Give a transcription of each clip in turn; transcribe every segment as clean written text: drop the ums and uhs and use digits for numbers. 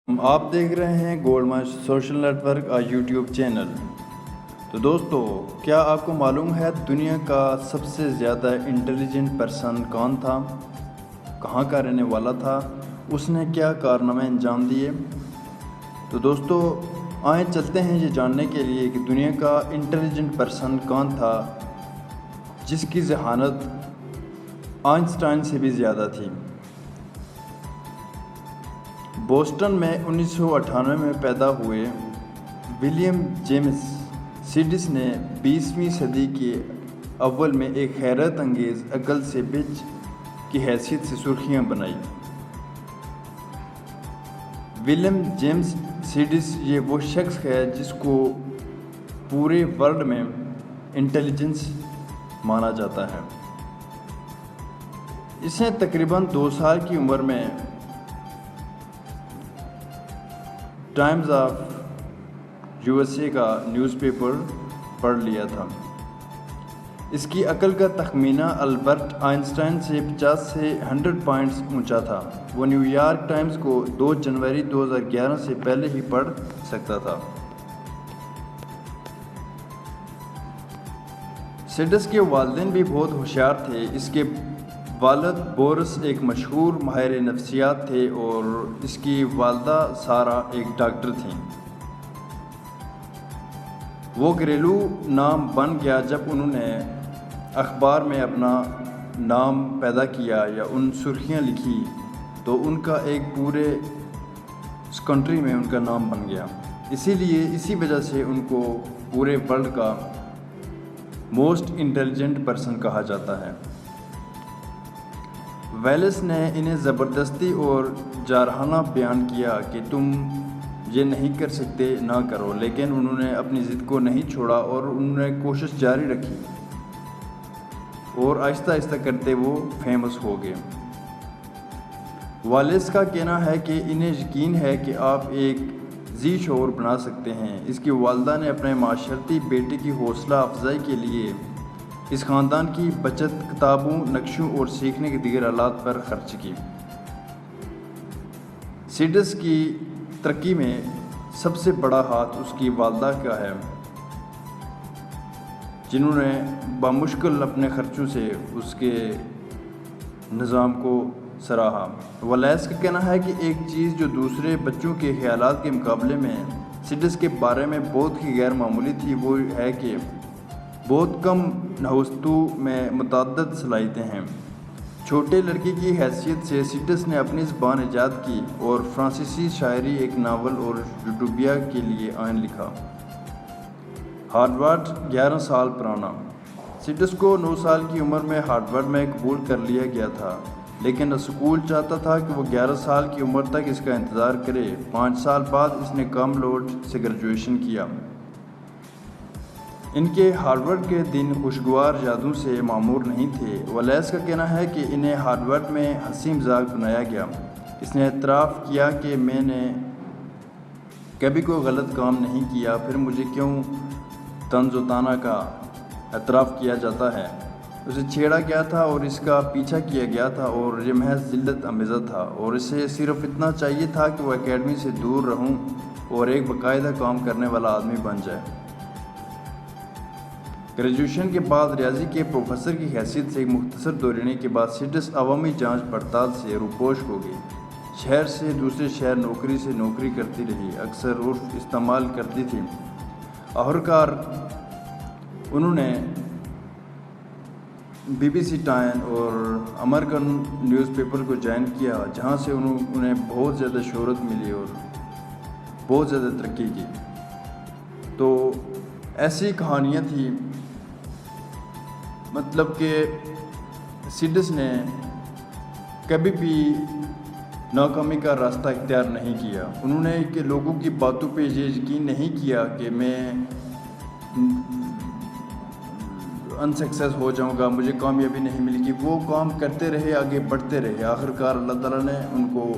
آپ دیکھ رہے ہیں Gold Social Network YouTube channel. تو دوستو، کیا آپ کو معلوم ہے دنیا کا سب سے زیادہ انٹیلیجنٹ پرسن کون تھا؟ کہاں کا رہنے والا تھا؟ اس نے کیا کارنامے انجام دیے؟ تو دوستو، آئیں چلتے ہیں یہ جاننے کے لیے کہ دنیا کا انٹیلیجنٹ پرسن کون تھا جس کی ذہانت آئنسٹائن سے بھی زیادہ تھی۔ بوسٹن میں 1998 میں پیدا ہوئے ولیم جیمس سیڈس نے 20ویں صدی کے اول میں ایک حیرت انگیز عقل سے بچ کی حیثیت سے سرخیاں بنائی۔ ولیم جیمس سیڈس یہ وہ شخص ہے جس کو پورے ورلڈ میں انٹیلیجنس مانا جاتا ہے۔ اس نے تقریباً 2 سال کی عمر میں ٹائمز آف USA کا نیوز پیپر پڑھ لیا تھا۔ اس کی عقل کا تخمینہ البرٹ آئنسٹائن سے 50 سے 100 پوائنٹس اونچا تھا۔ وہ نیو یارک ٹائمز کو 2 جنوری 2011 سے پہلے ہی پڑھ سکتا تھا۔ سیڈس کے والدین بھی بہت ہوشیار تھے۔ اس کے والد بورس ایک مشہور ماہر نفسیات تھے اور اس کی والدہ سارہ ایک ڈاکٹر تھیں۔ وہ گھریلو نام بن گیا جب انہوں نے اخبار میں اپنا نام پیدا کیا یا ان سرخیاں لکھی تو ان کا ایک پورے کنٹری میں ان کا نام بن گیا۔ اسی وجہ سے ان کو پورے ورلڈ کا موسٹ انٹیلیجنٹ پرسن کہا جاتا ہے۔ ویلس نے انہیں زبردستی اور جارحانہ بیان کیا کہ تم یہ نہیں کر سکتے، نہ کرو، لیکن انہوں نے اپنی ضد کو نہیں چھوڑا اور انہوں نے کوشش جاری رکھی اور آہستہ آہستہ کرتے وہ فیمس ہو گئے۔ ویلس کا کہنا ہے کہ انہیں یقین ہے کہ آپ ایک ذی شعور بنا سکتے ہیں۔ اس کی والدہ نے اپنے معاشرتی بیٹے کی حوصلہ افزائی کے لیے اس خاندان کی بچت کتابوں، نقشوں اور سیکھنے کے دیگر آلات پر خرچ کی۔ سیڈس کی ترقی میں سب سے بڑا ہاتھ اس کی والدہ کا ہے، جنہوں نے بامشکل اپنے خرچوں سے اس کے نظام کو سراہا۔ ویلس کا کہنا ہے کہ ایک چیز جو دوسرے بچوں کے خیالات کے مقابلے میں سیڈس کے بارے میں بہت ہی غیر معمولی تھی، وہ ہے کہ بہت کم نوستوں میں متعدد صلاحیتیں ہیں۔ چھوٹے لڑکی کی حیثیت سے سیڈس نے اپنی زبان ایجاد کی اور فرانسیسی شاعری، ایک ناول اور یوٹوپیا کے لیے آئین لکھا۔ ہارورڈ 11 سال پرانا۔ سیڈس کو 9 سال کی عمر میں ہارورڈ میں قبول کر لیا گیا تھا، لیکن اسکول چاہتا تھا کہ وہ 11 سال کی عمر تک اس کا انتظار کرے۔ 5 سال بعد اس نے کم لوڈ سے گریجویشن کیا۔ ان کے ہارورڈ کے دن خوشگوار یادوں سے معمور نہیں تھے۔ ویلس کا کہنا ہے کہ انہیں ہارورڈ میں ہنسی مذاق بنایا گیا۔ اس نے اعتراف کیا کہ میں نے کبھی کوئی غلط کام نہیں کیا، پھر مجھے کیوں طنز و طعنہ کا اعتراف کیا جاتا ہے۔ اسے چھیڑا گیا تھا اور اس کا پیچھا کیا گیا تھا اور یہ محض ذلت آمیزہ تھا، اور اسے صرف اتنا چاہیے تھا کہ وہ اکیڈمی سے دور رہوں اور ایک باقاعدہ کام کرنے والا آدمی بن جائے۔ گریجویشن کے بعد ریاضی کے پروفیسر کی حیثیت سے ایک مختصر دور لینے کے بعد سیڈس عوامی جانچ پڑتال سے روپوش ہو گئی۔ شہر سے دوسرے شہر نوکری سے نوکری کرتی رہی، اکثر عرف استعمال کرتی تھی۔ آخرکار انہوں نے BBC ٹائم اور امریکن نیوز پیپر کو جوائن کیا، جہاں سے انہیں بہت زیادہ شہرت ملی اور بہت زیادہ ترقی کی۔ تو ایسی کہانیاں تھیں، مطلب کہ سیڈس نے کبھی بھی ناکامی کا راستہ اختیار نہیں کیا۔ انہوں نے کہ لوگوں کی باتوں پہ یہ یقین نہیں کیا کہ میں انسکسیس ہو جاؤں گا، مجھے کامیابی نہیں ملے گی۔ وہ کام کرتے رہے، آگے بڑھتے رہے۔ آخرکار اللہ تعالیٰ نے ان کو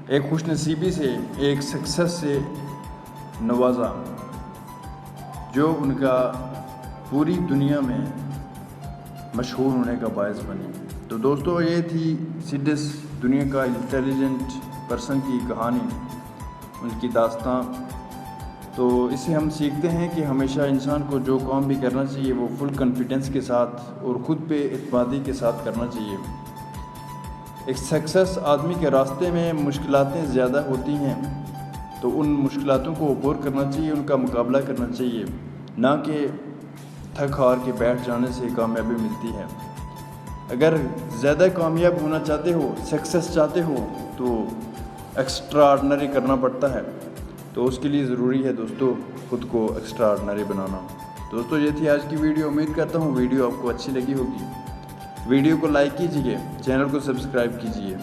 ایک خوش نصیبی سے، ایک سکسیس سے نوازا جو ان کا پوری دنیا میں مشہور ہونے کا باعث بنی۔ تو دوستو، یہ تھی سیڈس دنیا کا انٹیلیجنٹ پرسن کی کہانی، ان کی داستان. تو اس سے ہم سیکھتے ہیں کہ ہمیشہ انسان کو جو کام بھی کرنا چاہیے وہ فل کانفیڈنس کے ساتھ اور خود پہ اعتمادی کے ساتھ کرنا چاہیے. ایک سکسیس آدمی کے راستے میں مشکلاتیں زیادہ ہوتی ہیں تو ان مشکلاتوں کو عبور کرنا چاہیے، ان کا مقابلہ کرنا چاہیے، نہ کہ تھک ہار کے بیٹھ جانے سے کامیابی ملتی ہے. اگر زیادہ کامیاب ہونا چاہتے ہو، سکسیس چاہتے ہو تو ایکسٹرا آرڈنری کرنا پڑتا ہے. تو اس کے لیے ضروری ہے دوستو خود کو ایکسٹرا آرڈنری بنانا. دوستو یہ تھی آج کی ویڈیو. امید کرتا ہوں ویڈیو آپ کو اچھی لگی ہوگی. ویڈیو کو لائک کیجیے، چینل کو سبسکرائب کیجیے.